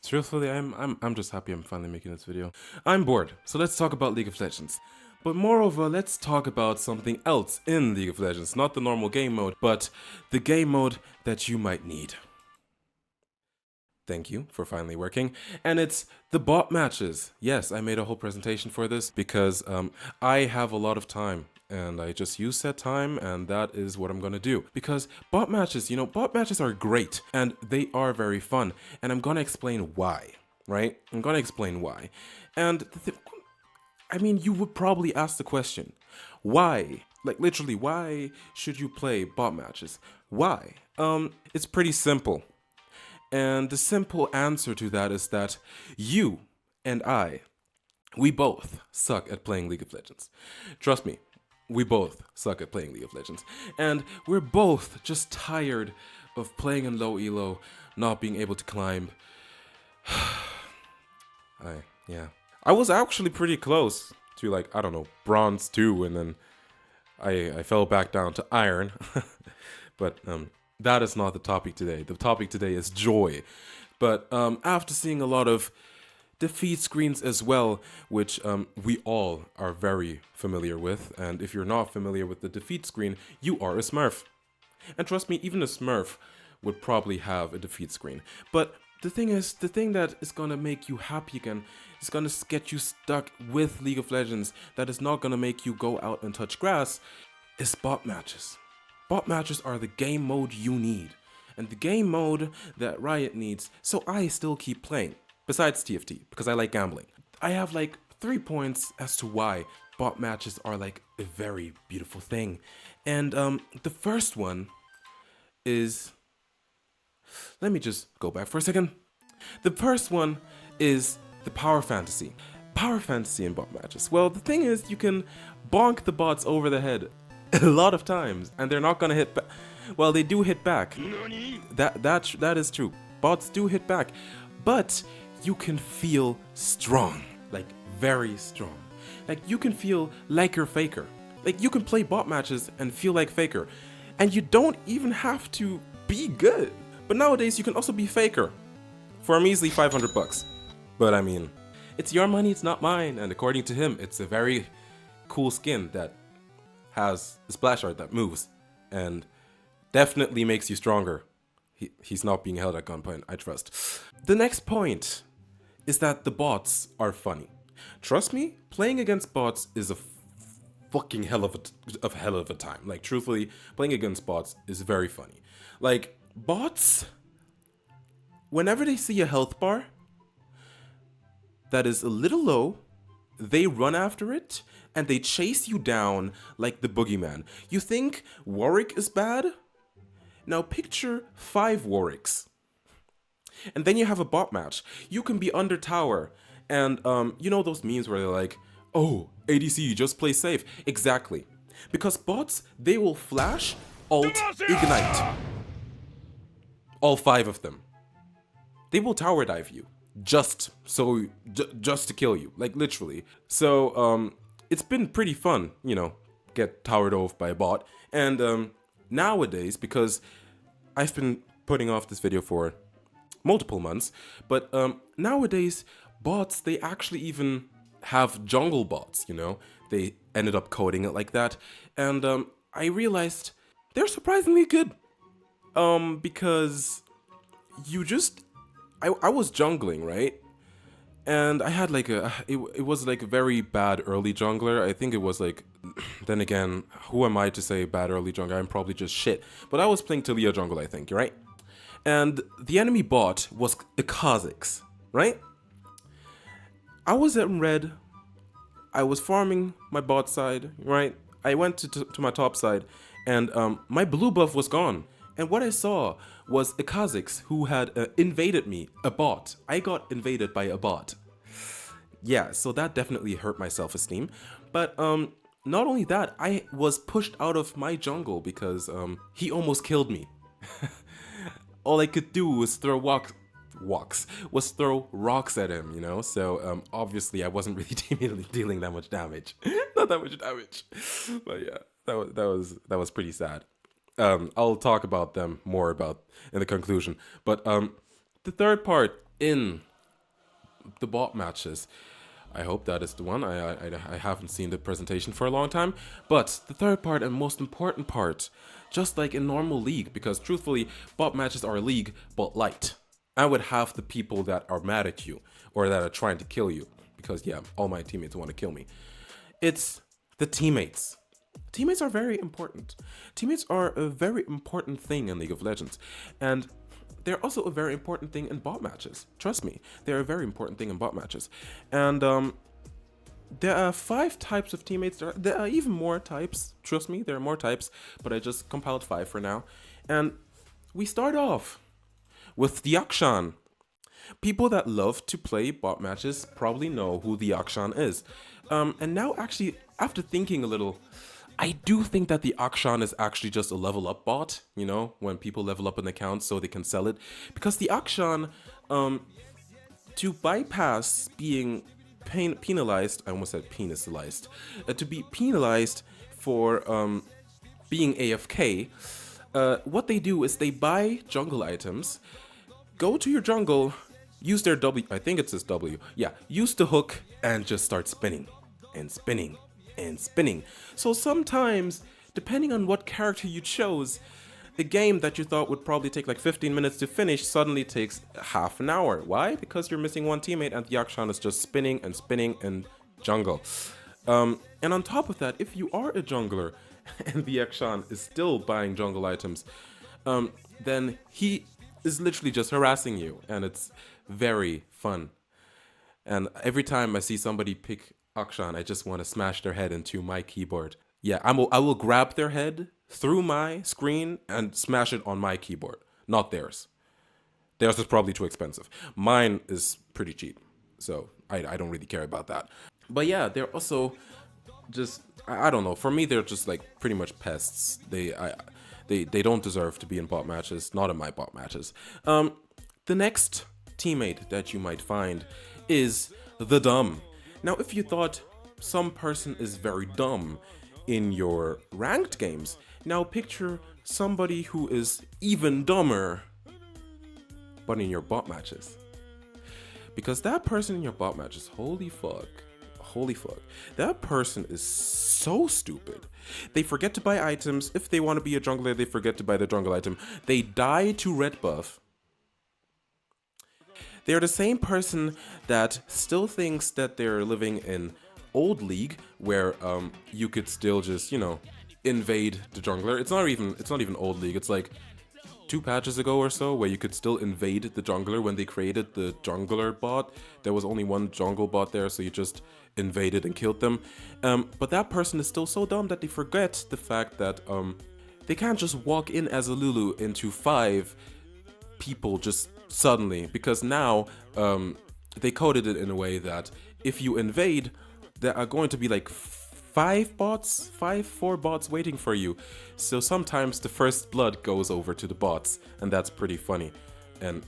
Truthfully, I'm just happy I'm finally making this video. I'm bored, so let's talk about League of Legends. But moreover, let's talk about something else in League of Legends. Not the normal game mode, but the game mode that you might need. Thank you for finally working. And it's the bot matches. Yes, I made a whole presentation for this because I have a lot of time and I just use that time, and that is what I'm gonna do. Because bot matches, bot matches are great and they are very fun, and I'm gonna explain why, right? I'm gonna explain why. And I mean, you would probably ask the question, why? Like literally, why should you play bot matches? Why? It's pretty simple. And the simple answer to that is that you and I, we both suck at playing League of Legends. Trust me, we both suck at playing League of Legends. And we're both just tired of playing in low elo, not being able to climb. I was actually pretty close to, like, I don't know, bronze 2, and then I fell back down to iron. But that is not the topic today. The topic today is joy. But after seeing a lot of defeat screens as well, which we all are very familiar with, and if you're not familiar with the defeat screen, you are a Smurf. And trust me, even a Smurf would probably have a defeat screen. But the thing is, the thing that is gonna make you happy again, is gonna get you stuck with League of Legends, that is not gonna make you go out and touch grass, is bot matches. Bot matches are the game mode you need, and the game mode that Riot needs, so I still keep playing, besides TFT, because I like gambling. I have like 3 points as to why bot matches are like a very beautiful thing. And the first one is, let me just go back for a second. The first one is the power fantasy. Power fantasy in bot matches. Well, the thing is, you can bonk the bots over the head a lot of times, and they're not gonna hit back. Well, they do hit back. That is true. Bots do hit back, but you can feel strong, like very strong. Like you can feel like you're Faker. Like you can play bot matches and feel like Faker, and you don't even have to be good. But nowadays you can also be Faker for a measly 500 bucks. But I mean, it's your money, it's not mine, and according to him, it's a very cool skin that has a splash art that moves and definitely makes you stronger. He's not being held at gunpoint, I trust. The next point is that the bots are funny. Trust me, playing against bots is a fucking hell of a time. Like truthfully, playing against bots is very funny. Like bots, whenever they see a health bar that is a little low, they run after it and they chase you down like the boogeyman. You think Warwick is bad? Now picture 5 Warwicks. And then you have a bot match. You can be under tower. And you know those memes where they're like, oh, ADC, just play safe. Exactly. Because bots, they will flash, ult, ignite. All 5 of them. They will tower dive you. Just to kill you, like literally. So it's been pretty fun, get towered off by a bot. And nowadays, because I've been putting off this video for multiple months, but nowadays bots, they actually even have jungle bots. They ended up coding it like that, and I realized they're surprisingly good, because I was jungling, right? And I had like it was like a very bad early jungler. I think it was like, then again, who am I to say bad early jungler? I'm probably just shit. But I was playing Taliyah jungle, I think, right? And the enemy bot was the Kha'Zix, right? I was in red. I was farming my bot side, right? I went to my top side, and my blue buff was gone. And what I saw was a Kha'Zix who had invaded me, a bot. I got invaded by a bot. Yeah, so that definitely hurt my self-esteem. But not only that, I was pushed out of my jungle because he almost killed me. All I could do was throw rocks at him, So obviously I wasn't really dealing that much damage. Not that much damage. But yeah, that was pretty sad. I'll talk about them more in the conclusion. But the third part in the bot matches. I hope that is the one. I haven't seen the presentation for a long time. But the third part and most important part, just like in normal League, because truthfully, bot matches are League, but light. I would have the people that are mad at you or that are trying to kill you, because yeah, all my teammates want to kill me. It's the teammates. Teammates are very important. Teammates are a very important thing in League of Legends. And they're also a very important thing in bot matches. Trust me, they're a very important thing in bot matches. And there are 5 types of teammates. There are even more types. Trust me, there are more types, but I just compiled 5 for now. And we start off with the Akshan. People that love to play bot matches probably know who the Akshan is. And now, actually, after thinking a little, I do think that the Akshan is actually just a level up bot, you know, when people level up an account so they can sell it. Because the Akshan, to bypass being penalized, I almost said penalized, to be penalized for being AFK, what they do is they buy jungle items, go to your jungle, use their W, I think it says W, yeah, use the hook and just start spinning and spinning and spinning. So sometimes, depending on what character you chose, the game that you thought would probably take like 15 minutes to finish suddenly takes half an hour. Why? Because you're missing one teammate and the Akshan is just spinning and spinning in jungle. And on top of that, if you are a jungler and the Akshan is still buying jungle items, then he is literally just harassing you, and it's very fun. And every time I see somebody pick Akshan, I just want to smash their head into my keyboard. Yeah, I will grab their head through my screen and smash it on my keyboard, not theirs. Theirs is probably too expensive. Mine is pretty cheap, so I don't really care about that. But yeah, they're also just, I don't know. For me, they're just like pretty much pests. They don't deserve to be in bot matches, not in my bot matches. The next teammate that you might find is the dumb. Now, if you thought some person is very dumb in your ranked games, now picture somebody who is even dumber, but in your bot matches. Because that person in your bot matches, holy fuck, that person is so stupid. They forget to buy items. If they want to be a jungler, they forget to buy the jungle item. They die to red buff. They're the same person that still thinks that they're living in old League, where you could still just, you know, invade the jungler. It's not even old League. It's like 2 patches ago or so, where you could still invade the jungler. When they created the jungler bot, there was only one jungle bot there, so you just invaded and killed them. But that person is still so dumb that they forget the fact that they can't just walk in as a Lulu into 5 people just suddenly, because now they coded it in a way that if you invade, there are going to be like 4 bots waiting for you. So sometimes the first blood goes over to the bots, and that's pretty funny. And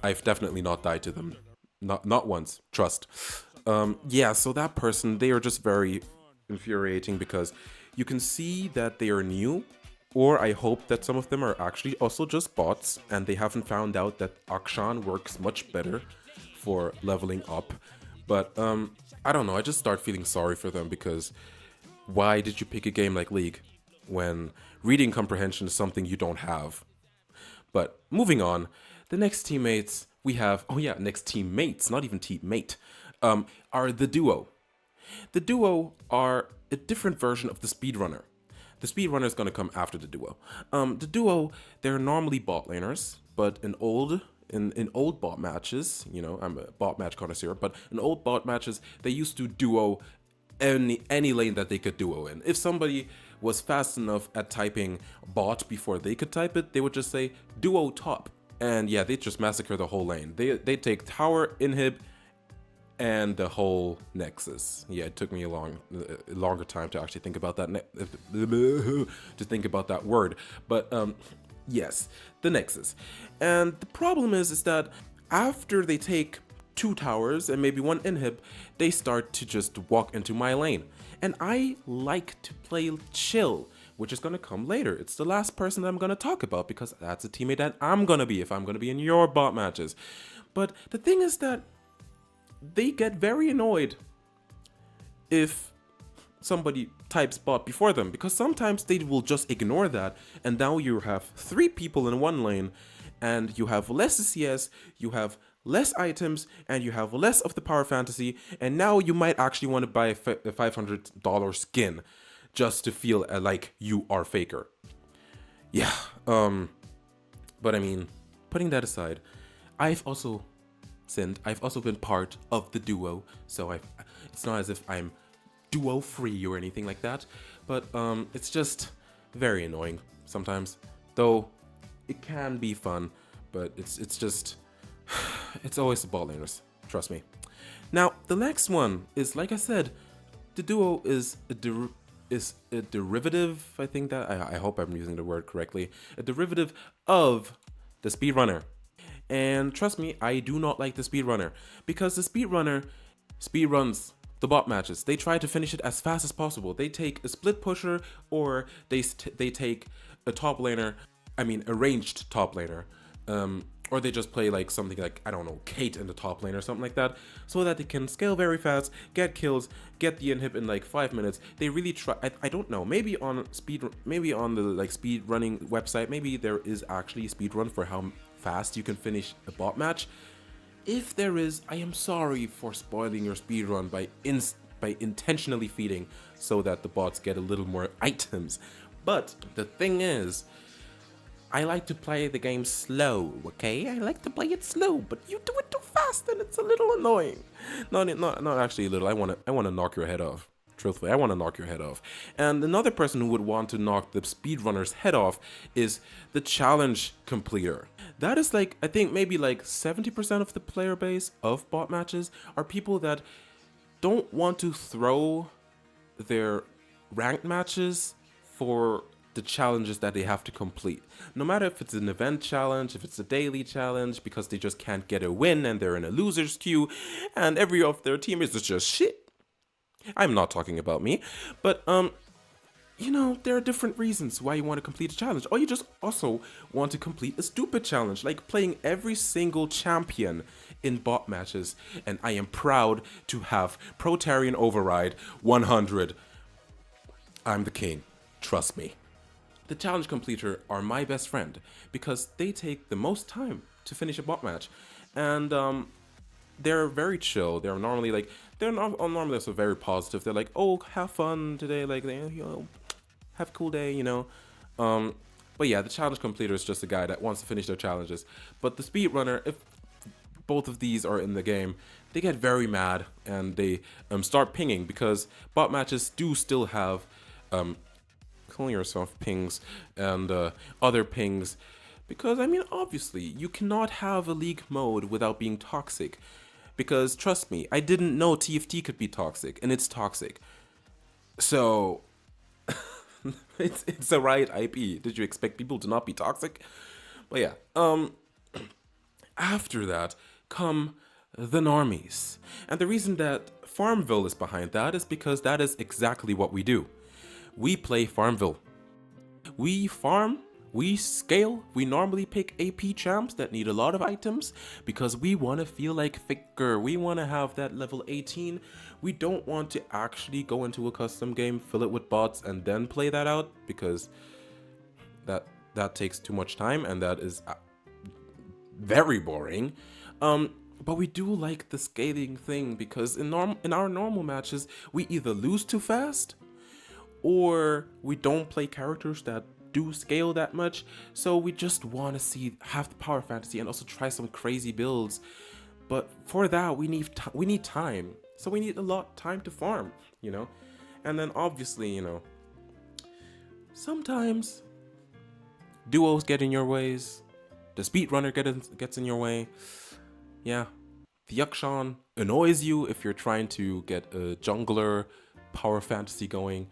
I've definitely not died to them, not once. Trust. Yeah. So that person, they are just very infuriating because you can see that they are new. Or I hope that some of them are actually also just bots and they haven't found out that Akshan works much better for leveling up. But I don't know, I just start feeling sorry for them, because why did you pick a game like League when reading comprehension is something you don't have? But moving on, the next teammates we have, next teammates, not even teammate, are the Duo. The Duo are a different version of the Speedrunner. The Speedrunner is going to come after the Duo. The Duo, they're normally bot laners, but in old bot matches, you know, I'm a bot match connoisseur, but in old bot matches, they used to duo any lane that they could duo in. If somebody was fast enough at typing bot before they could type it, they would just say duo top. And yeah, they'd just massacre the whole lane. They'd take tower, inhib, and the whole nexus. Yeah, it took me a longer time to actually think about that word. But yes, the nexus. And the problem is that after they take 2 towers and maybe 1 inhib, they start to just walk into my lane. And I like to play chill, which is going to come later. It's the last person that I'm going to talk about, because that's a teammate that I'm going to be if I'm going to be in your bot matches. But the thing is that they get very annoyed if somebody types bot before them, because sometimes they will just ignore that, and now you have 3 people in one lane, and you have less CS, you have less items, and you have less of the power fantasy, and now you might actually want to buy a $500 skin just to feel like you are Faker. Yeah, but I mean, putting that aside, I've also been part of the duo, so it's not as if I'm duo free or anything like that, but it's just very annoying sometimes, though it can be fun, but it's just it's always the bot laners, trust me. Now the next one is, like I said, the duo is a derivative. I think that I hope I'm using the word correctly. A derivative of the speedrunner. And trust me, I do not like the speedrunner, because the speedrunner speedruns the bot matches. They try to finish it as fast as possible. They take a split pusher, or they take a top laner, a ranged top laner, or they just play like something like, I don't know, Kate in the top lane or something like that, so that they can scale very fast, get kills, get the inhib in like 5 minutes. They really try. I don't know. Maybe on the like speed running website, maybe there is actually a speed run for how fast you can finish a bot match. If there is, I am sorry for spoiling your speedrun by intentionally feeding so that the bots get a little more items. But the thing is, I like to play the game slow, okay? I like to play it slow, but you do it too fast and it's a little annoying. Not actually a little. I wanna knock your head off. Truthfully, I want to knock your head off. And another person who would want to knock the speedrunner's head off is the challenge completer. That is like, I think maybe like 70% of the player base of bot matches are people that don't want to throw their ranked matches for the challenges that they have to complete. No matter if it's an event challenge, if it's a daily challenge, because they just can't get a win and they're in a loser's queue and every of their teammates is just shit. I'm not talking about me, but you know, there are different reasons why you want to complete a challenge. Or you just also want to complete a stupid challenge, like playing every single champion in bot matches. And I am proud to have Protarian Override 100. I'm the king, trust me. The challenge completer are my best friend because they take the most time to finish a bot match, and they're very chill. They're normally like, normally also very positive. They're like, oh, have fun today, like, have a cool day, But yeah, the challenge completer is just a guy that wants to finish their challenges. But the speedrunner, if both of these are in the game, they get very mad and they start pinging, because bot matches do still have call yourself pings and other pings, because obviously you cannot have a league mode without being toxic, because trust me, I didn't know TFT could be toxic, and it's toxic. So it's a Riot IP. Did you expect people to not be toxic? But yeah, after that come the normies, and the reason that Farmville is behind that is because that is exactly what we do. We play Farmville. We farm, we scale, we normally pick AP champs that need a lot of items because we want to feel like Faker. We want to have that level 18. We don't want to actually go into a custom game, fill it with bots, and then play that out, because that takes too much time and that is very boring. But we do like the scaling thing, because in our normal matches, we either lose too fast, or we don't play characters that do scale that much, so we just want to have the power fantasy and also try some crazy builds. But for that, we need time, so we need a lot of time to farm, and then obviously, sometimes duos get in your ways, the speedrunner gets in your way. Yeah, the Yakshan annoys you if you're trying to get a jungler power fantasy going.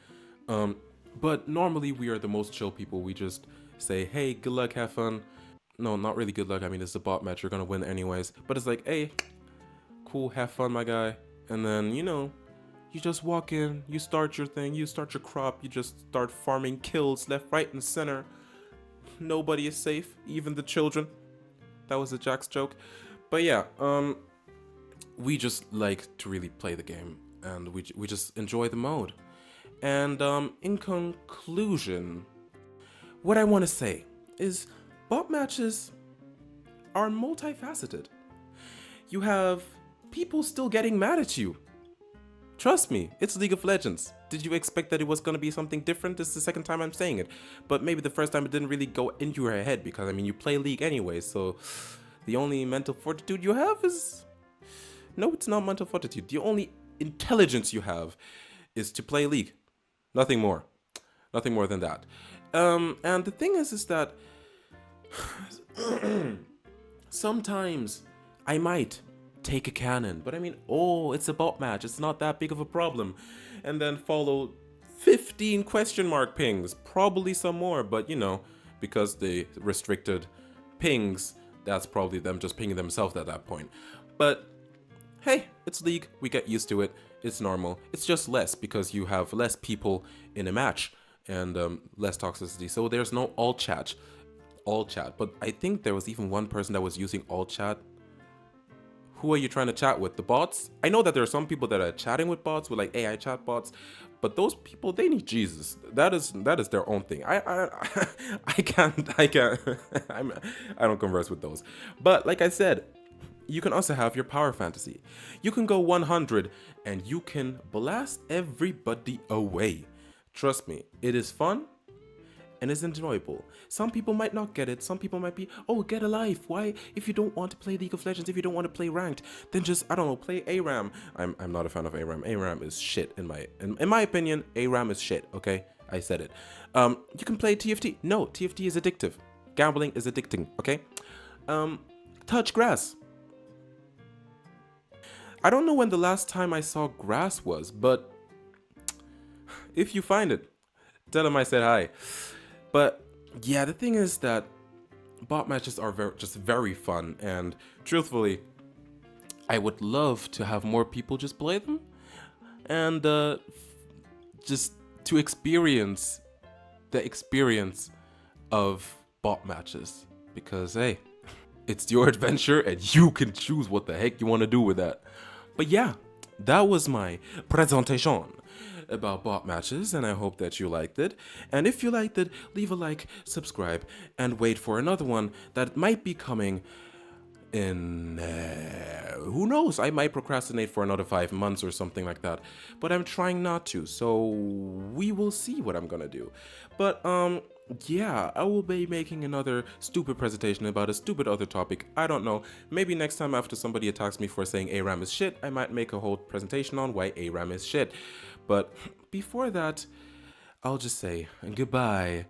But normally we are the most chill people. We just say, hey, good luck, have fun. No, not really good luck. It's a bot match. You're gonna win anyways. But it's like, hey, cool, have fun, my guy. And then, you just walk in, you start your thing, you start your crop, you just start farming kills left, right, and center. Nobody is safe, even the children. That was a Jax joke. But yeah, we just like to really play the game, and we just enjoy the mode. And in conclusion, what I want to say is bot matches are multifaceted. You have people still getting mad at you. Trust me, it's League of Legends. Did you expect that it was going to be something different? This is the second time I'm saying it. But maybe the first time it didn't really go into your head, because I mean, you play League anyway, so the only mental fortitude you have is... No, it's not mental fortitude. The only intelligence you have is to play League. Nothing more. Nothing more than that. And the thing is that sometimes I might take a cannon, but I mean, oh, it's a bot match, it's not that big of a problem. And then follow 15 question mark pings, probably some more, but you know, because they restricted pings, that's probably them just pinging themselves at that point. But hey, it's League, we get used to it, it's normal. It's just less because you have less people in a match and less toxicity. So there's no all chat, but I think there was even one person that was using all chat. Who are you trying to chat with? The bots? I know that there are some people that are chatting with bots, with like AI chat bots, but those people, they need Jesus. That is their own thing. I can't I don't converse with those. But like I said, you can also have your power fantasy. You can go 100 and you can blast everybody away. Trust me, it is fun and it's enjoyable. Some people might not get it. Some people might be, oh, get a life. Why? If you don't want to play League of Legends, if you don't want to play ranked, then just, I don't know, play ARAM. I'm not a fan of ARAM. ARAM is shit in my opinion. ARAM is shit, okay? I said it. You can play TFT. No, TFT is addictive. Gambling is addicting, okay? Touch grass. I don't know when the last time I saw grass was, but if you find it, tell them I said hi. But yeah, the thing is that bot matches are just very fun, and truthfully, I would love to have more people just play them, and just to experience the experience of bot matches, because hey, it's your adventure and you can choose what the heck you want to do with that. But yeah, that was my presentation about bot matches, and I hope that you liked it. And if you liked it, leave a like, subscribe, and wait for another one that might be coming in, who knows, I might procrastinate for another 5 months or something like that, but I'm trying not to, so we will see what I'm gonna do. But yeah, I will be making another stupid presentation about a stupid other topic. I don't know, maybe next time after somebody attacks me for saying ARAM is shit, I might make a whole presentation on why ARAM is shit. But before that, I'll just say goodbye.